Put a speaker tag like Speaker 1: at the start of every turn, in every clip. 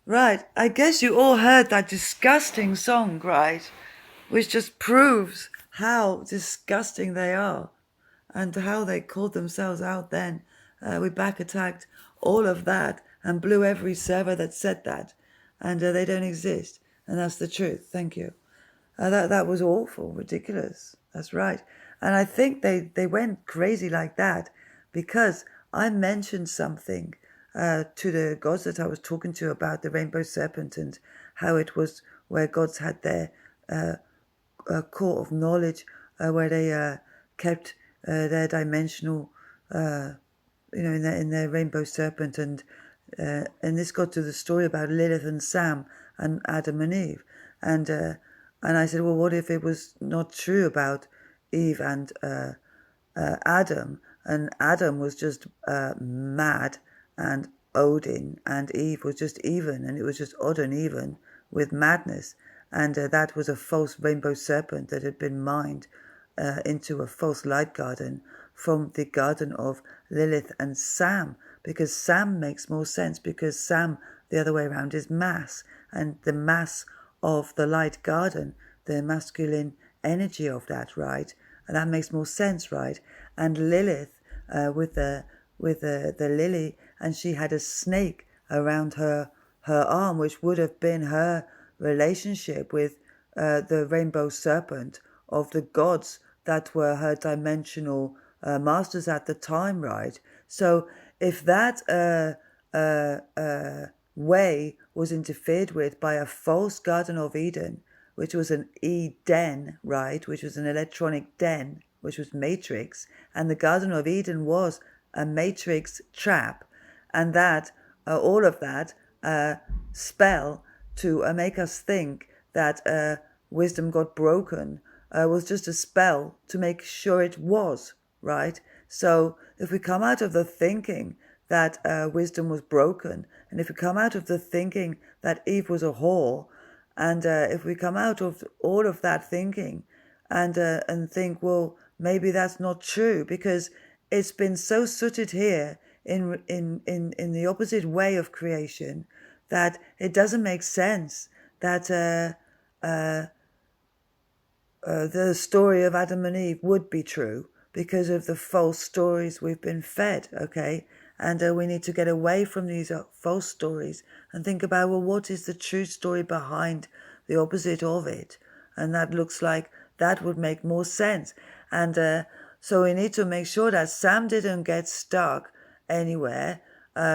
Speaker 1: Right, I guess you all heard that disgusting song, right? Which just proves how disgusting they are and how they called themselves out then. We back attacked all of that and blew every server that said that. And they don't exist. And that's the truth. Thank you. That was awful, ridiculous. That's right. And I think they went crazy like that because I mentioned something to the gods that I was talking to about the rainbow serpent and how it was where gods had their court of knowledge, where they kept their dimensional, in their rainbow serpent, and this got to the story about Lilith and Sam and Adam and Eve, and I said, well, what if it was not true about Eve and Adam, and Adam was just mad and Odin, and Eve was just even, and it was just odd and even with madness, and that was a false rainbow serpent that had been mined into a false light garden from the garden of Lilith and Sam, because Sam makes more sense, because Sam, the other way around, is mass, and the mass of the light garden, the masculine energy of that, right? And that makes more sense, right? And Lilith, with the lily, and she had a snake around her arm, which would have been her relationship with the rainbow serpent of the gods that were her dimensional masters at the time, right? So if that way was interfered with by a false Garden of Eden, which was an Eden, right, which was an electronic den, which was Matrix, and the Garden of Eden was a Matrix trap, and that all of that spell to make us think that wisdom got broken was just a spell to make sure it was, right? So if we come out of the thinking that wisdom was broken, and if we come out of the thinking that Eve was a whore, and if we come out of all of that thinking and think, well, maybe that's not true, because it's been so sooted here in the opposite way of creation that it doesn't make sense that the story of Adam and Eve would be true because of the false stories we've been fed, okay? And we need to get away from these false stories and think about, well, what is the true story behind the opposite of it? And that looks like that would make more sense. And so we need to make sure that Sam didn't get stuck anywhere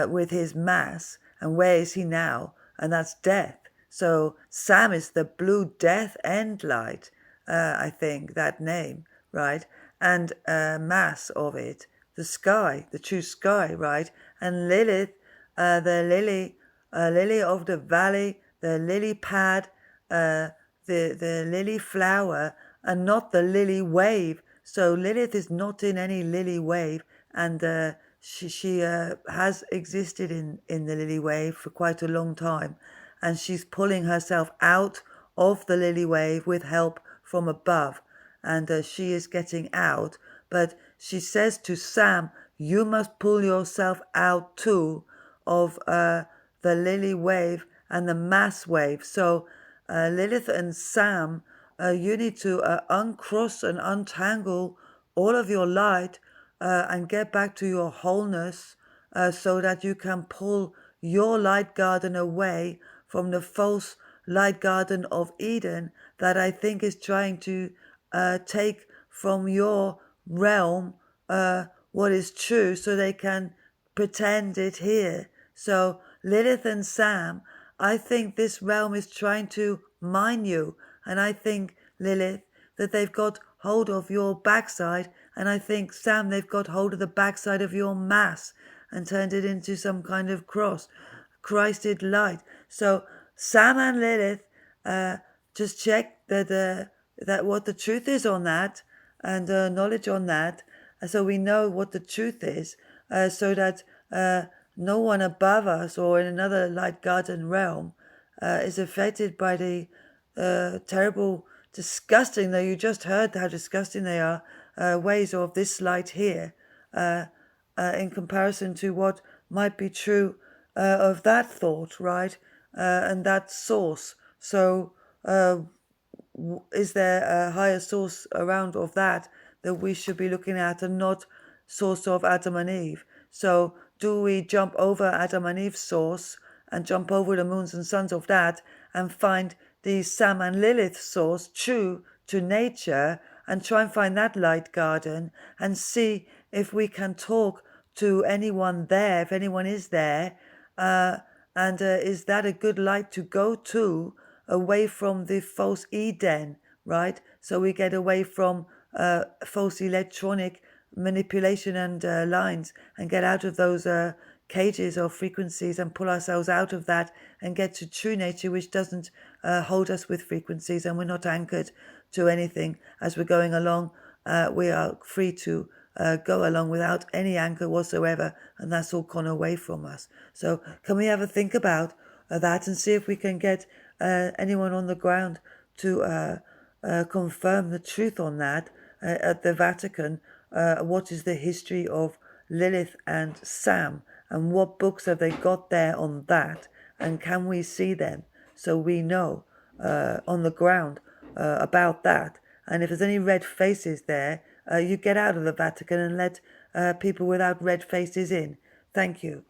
Speaker 1: with his mass. And where is he now? And that's death. So Sam is the blue death end light, I think, that name, right? And mass of it, the sky, the true sky, right? And Lilith, the lily of the valley, the lily pad, the lily flower, and not the lily wave. So Lilith is not in any lily wave, and she has existed in the lily wave for quite a long time, and she's pulling herself out of the lily wave with help from above, and she is getting out, but she says to Sam, you must pull yourself out too of the lily wave and the mass wave. So Lilith and Sam, you need to uncross and untangle all of your light and get back to your wholeness so that you can pull your light garden away from the false light garden of Eden that I think is trying to take from your realm what is true so they can pretend it here. So Lilith and Sam, I think this realm is trying to mine you, and I think, Lilith, that they've got hold of your backside, and I think, Sam, they've got hold of the backside of your mass and turned it into some kind of cross, Christed light. So Sam and Lilith, just check that what the truth is on that, and knowledge on that, so we know what the truth is, so that no one above us or in another light garden realm is affected by the terrible, disgusting, though you just heard how disgusting they are, ways of this light here, in comparison to what might be true of that thought, right? and that source. So is there a higher source around of that we should be looking at, and not source of Adam and Eve? So do we jump over Adam and Eve's source and jump over the moons and suns of that and find the Sam and Lilith source true to nature, and try and find that light garden and see if we can talk to anyone there, if anyone is there, and is that a good light to go to, away from the false Eden, right? So we get away from false electronic manipulation and lines, and get out of those cages or frequencies, and pull ourselves out of that and get to true nature, which doesn't hold us with frequencies, and we're not anchored to anything as we're going along. We are free to go along without any anchor whatsoever, and that's all gone away from us. So can we have a think about that, and see if we can get anyone on the ground to confirm the truth on that at the Vatican? What is the history of Lilith and Sam, and what books have they got there on that, and can we see them so we know on the ground about that? And if there's any red faces there, you get out of the Vatican and let people without red faces in. Thank you.